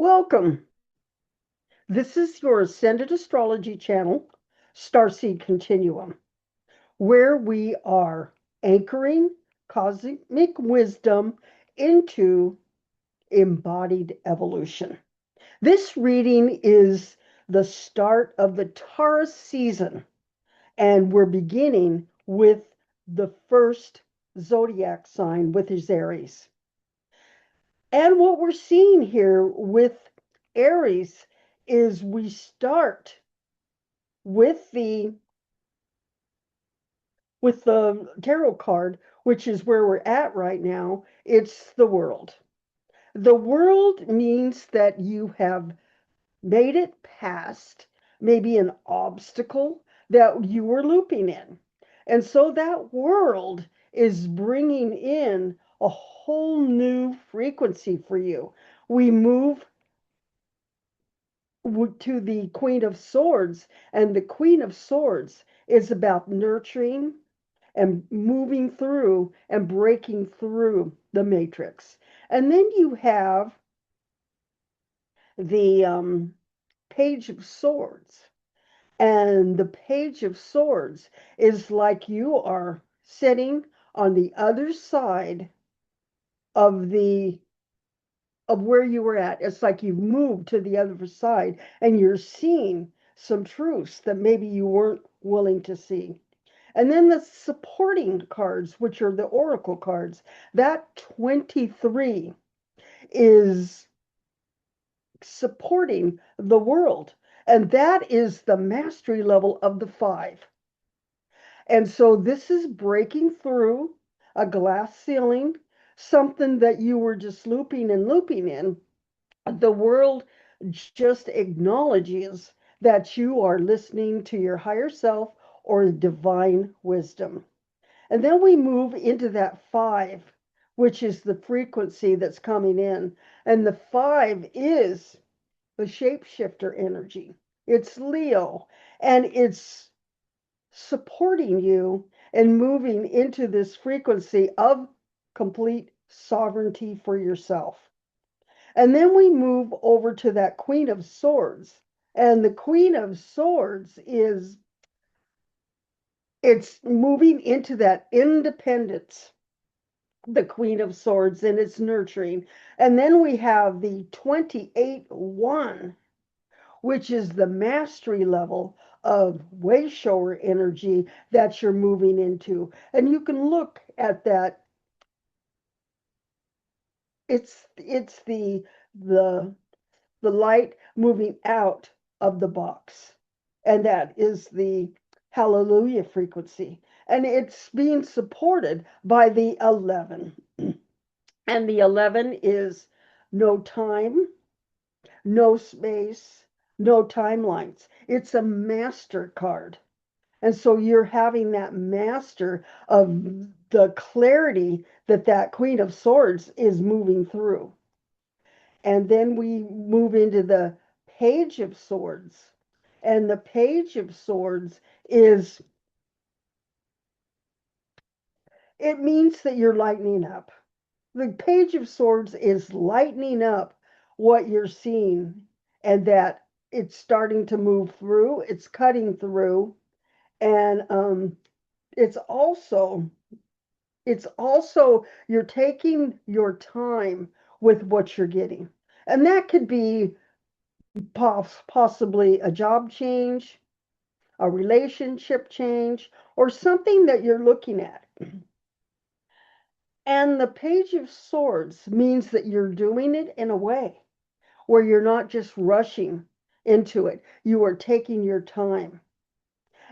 Welcome. This is your Ascended Astrology channel, Starseed Continuum, where we are anchoring cosmic wisdom into embodied evolution. This reading is the start of the Taurus season, and we're beginning with the first zodiac sign, which is Aries. And what we're seeing here with Aries is we start with the tarot card, which is where we're at right now. It's the world. The world means that you have made it past maybe an obstacle that you were looping in. And so that world is bringing in a whole new frequency for you. We move to the Queen of Swords, and the Queen of Swords is about nurturing and moving through and breaking through the matrix. And then you have the Page of Swords. And the Page of Swords is like you are sitting on the other side of the of where you were at. It's like you've moved to the other side and you're seeing some truths that maybe you weren't willing to see. And then the supporting cards, which are the oracle cards, that 23 is supporting the world. And that is the mastery level of the 5. And so this is breaking through a glass ceiling, something that you were just looping and looping in. The world just acknowledges that you are listening to your higher self or divine wisdom. And then we move into that 5, which is the frequency that's coming in. And the 5 is the shapeshifter energy. It's Leo, and it's supporting you and moving into this frequency of complete sovereignty for yourself. And then we move over to that Queen of Swords. And the Queen of Swords it's moving into that independence, the Queen of Swords, and it's nurturing. And then we have the 28-1, which is the mastery level of way shower energy that you're moving into. And you can look at that. It's the light moving out of the box. And that is the hallelujah frequency. And it's being supported by the 11. And the 11 is no time, no space, no timelines. It's a master card. And so you're having that master of the clarity that that Queen of Swords is moving through. And then we move into the Page of Swords. And the Page of Swords it means that you're lightening up. The Page of Swords is lightening up what you're seeing, and that it's starting to move through, it's cutting through, and it's also it's also you're taking your time with what you're getting. And that could be possibly a job change, a relationship change, or something that you're looking at. And the Page of Swords means that you're doing it in a way where you're not just rushing into it. You are taking your time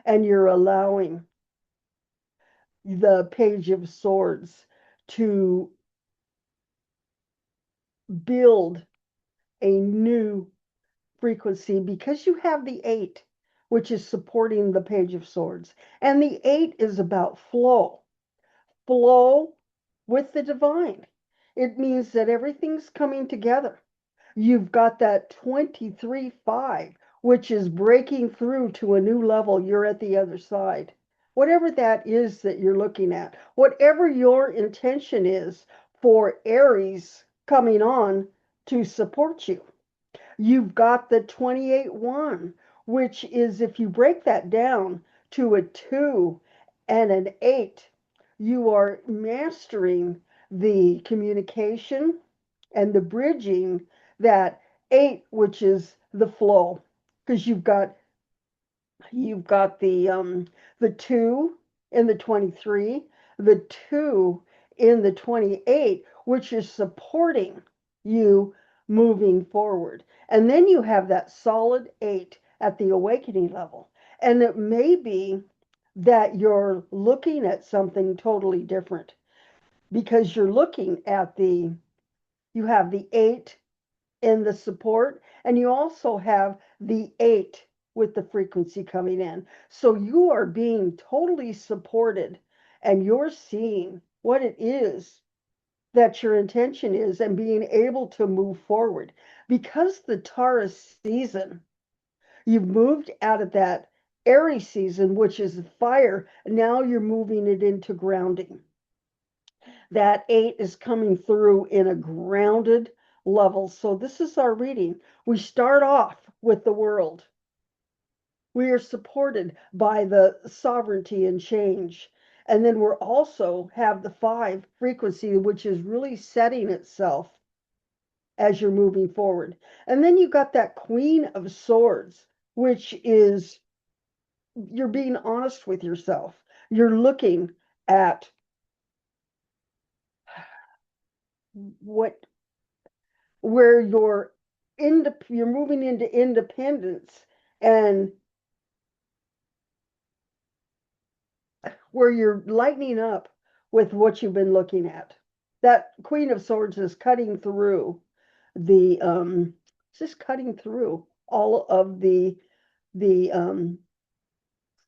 and you're allowing the Page of Swords to build a new frequency because you have the 8, which is supporting the Page of Swords. And the 8 is about flow with the divine. It means that everything's coming together. You've got that 23-5, which is breaking through to a new level. You're at the other side. Whatever that is that you're looking at, whatever your intention is for Aries coming on to support you. You've got the 28-1, which is, if you break that down to a 2 and an 8, you are mastering the communication and the bridging, that 8, which is the flow, because you've got the 2 in the 23, the 2 in the 28, which is supporting you moving forward. And then you have that solid 8 at the awakening level. And it may be that you're looking at something totally different, because you're looking at you have the 8 in the support, and you also have the 8 with the frequency coming in. So you are being totally supported, and you're seeing what it is that your intention is and being able to move forward. Because the Taurus season, you've moved out of that Aries season, which is fire. Now you're moving it into grounding. That 8 is coming through in a grounded level. So this is our reading. We start off with the world. We are supported by the sovereignty and change. And then we're also have the 5 frequency, which is really setting itself as you're moving forward. And then you got that Queen of Swords, which is, you're being honest with yourself. You're looking at what where you're moving into independence, and where you're lightening up with what you've been looking at. That Queen of Swords is cutting through the just cutting through all of the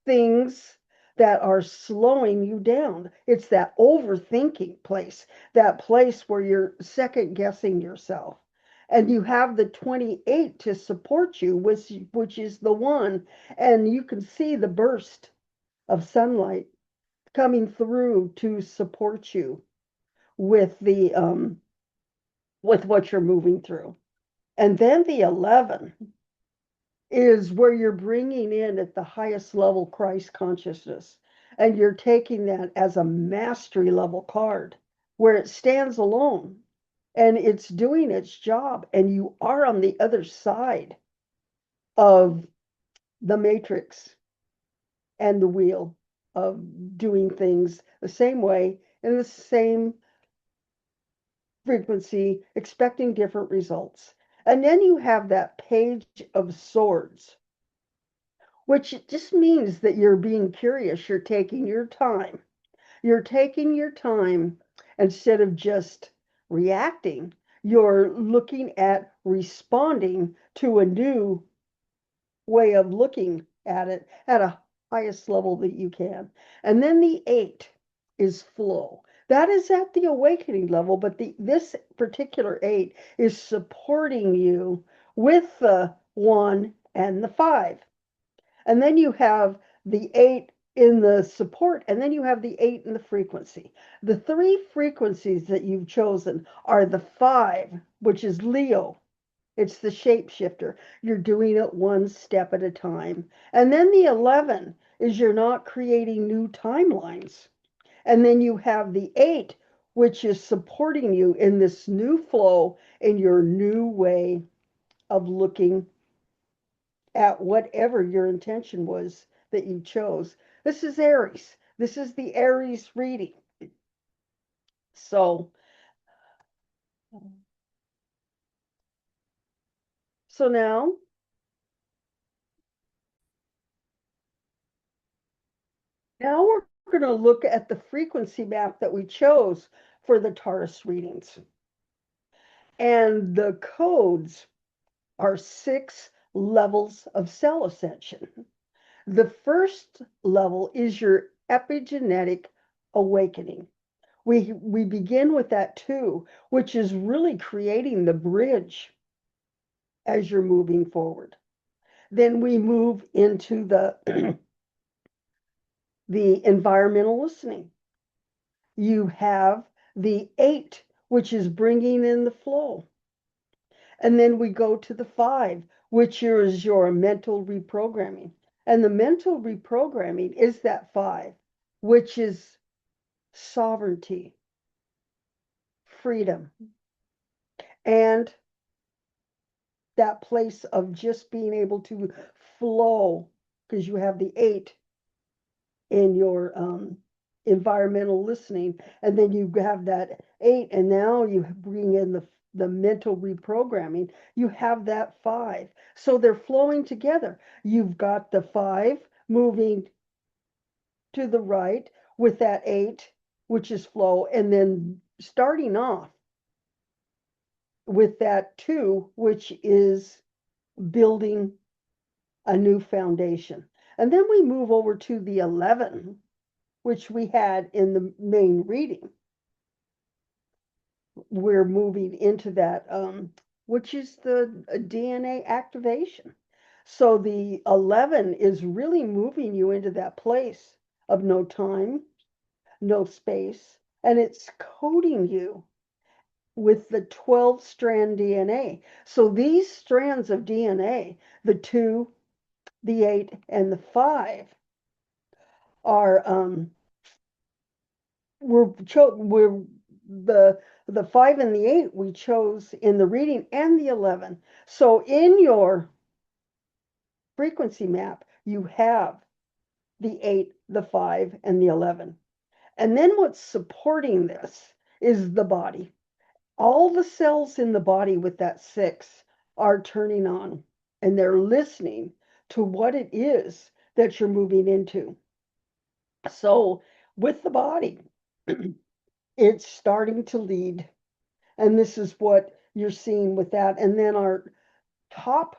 things that are slowing you down. It's that overthinking place, that place where you're second guessing yourself. And you have the 28 to support you, which is the 1, and you can see the burst of sunlight coming through to support you with the with what you're moving through. And then the 11 is where you're bringing in at the highest level Christ consciousness. And you're taking that as a mastery level card, where it stands alone and it's doing its job. And you are on the other side of the matrix and the wheel of doing things the same way in the same frequency, expecting different results. And then you have that Page of Swords, which just means that you're being curious. You're taking your time. You're taking your time instead of just reacting. You're looking at responding to a new way of looking at it at a highest level that you can. And then the 8 is flow. That is at the awakening level, but this particular 8 is supporting you with the 1 and the 5. And then you have the 8 in the support, and then you have the 8 in the frequency. The 3 frequencies that you've chosen are the 5, which is Leo. It's the shapeshifter. You're doing it one step at a time. And then the 11 is you're not creating new timelines. And then you have the 8, which is supporting you in this new flow, in your new way of looking at whatever your intention was that you chose. This is Aries. This is the Aries reading. So, so now we're going to look at the frequency map that we chose for the Taurus readings. And the codes are 6 levels of cell ascension. The first level is your epigenetic awakening. We begin with that 2, which is really creating the bridge as you're moving forward. Then we move into the the environmental listening. You have the 8, which is bringing in the flow. And then we go to the 5, which is your mental reprogramming. And the mental reprogramming is that 5, which is sovereignty, freedom, and that place of just being able to flow, because you have the 8 in your environmental listening, and then you have that 8, and now you bring in the mental reprogramming. You have that 5, so they're flowing together. You've got the 5 moving to the right with that 8, which is flow, and then starting off with that 2, which is building a new foundation. And then we move over to the 11, which we had in the main reading. We're moving into that, which is the DNA activation. So the 11 is really moving you into that place of no time, no space, and it's coding you with the 12-strand DNA. So these strands of DNA, the 2, the 8, and the 5, are we're the 5 and the 8 we chose in the reading, and the 11. So in your frequency map, you have the 8, the 5, and the 11. And then what's supporting this is the body. All the cells in the body with that 6 are turning on, and they're listening to what it is that you're moving into. So with the body, it's starting to lead. And this is what you're seeing with that. And then our top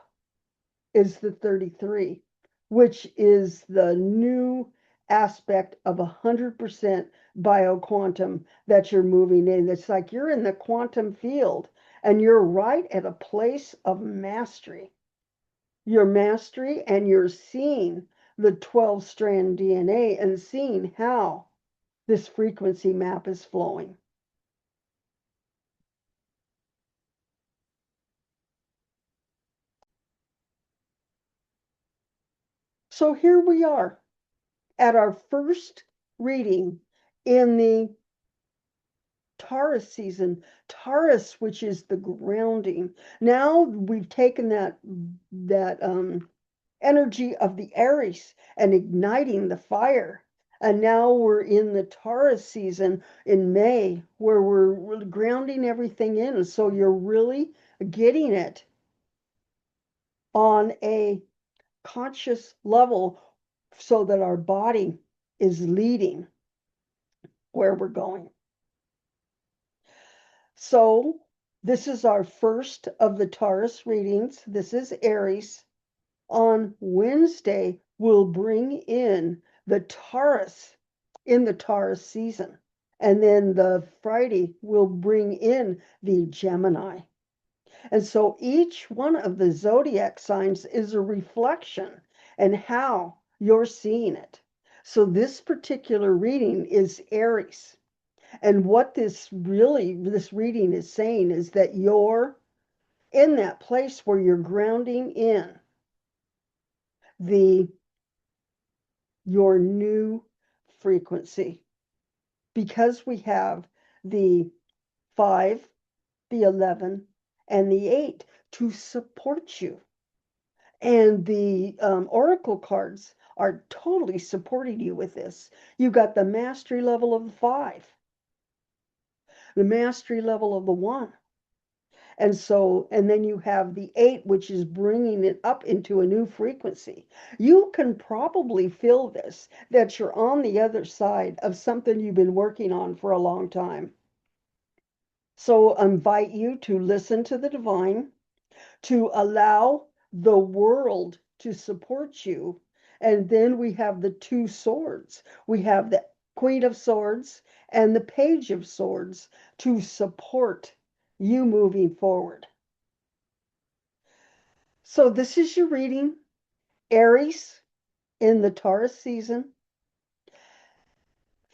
is the 33, which is the new aspect of 100% bioquantum that you're moving in. It's like you're in the quantum field and you're right at a place of mastery. Your mastery, and you're seeing the 12-strand DNA and seeing how this frequency map is flowing. So here we are at our first reading in the Taurus season. Taurus, which is the grounding. Now we've taken that energy of the Aries and igniting the fire. And now we're in the Taurus season in May, where we're really grounding everything in. So you're really getting it on a conscious level so that our body is leading where we're going. So this is our first of the Taurus readings. This is Aries. On Wednesday, we'll bring in the Taurus in the Taurus season. And then the Friday, we'll bring in the Gemini. And so each one of the zodiac signs is a reflection and how you're seeing it. So this particular reading is Aries. And what this reading is saying is that you're in that place where you're grounding in your new frequency, because we have the 5, the 11, and the 8 to support you. And the oracle cards are totally supporting you with this. You've got the mastery level of the 5, the mastery level of the 1. And then you have the 8, which is bringing it up into a new frequency. You can probably feel this, that you're on the other side of something you've been working on for a long time. So I invite you to listen to the divine, to allow the world to support you. And then we have the 2 swords. We have the Queen of Swords and the Page of Swords to support you moving forward. So this is your reading, Aries in the Taurus season.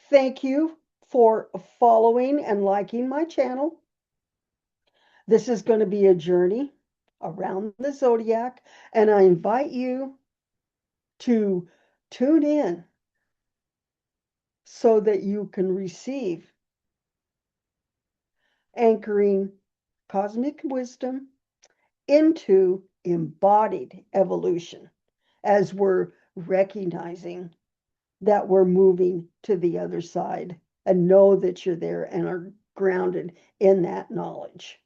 Thank you for following and liking my channel. This is going to be a journey. around the zodiac. And I invite you to tune in so that you can receive anchoring cosmic wisdom into embodied evolution as we're recognizing that we're moving to the other side, and know that you're there and are grounded in that knowledge.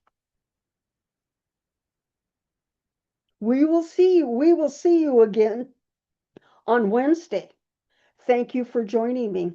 We will see you again on Wednesday. Thank you for joining me.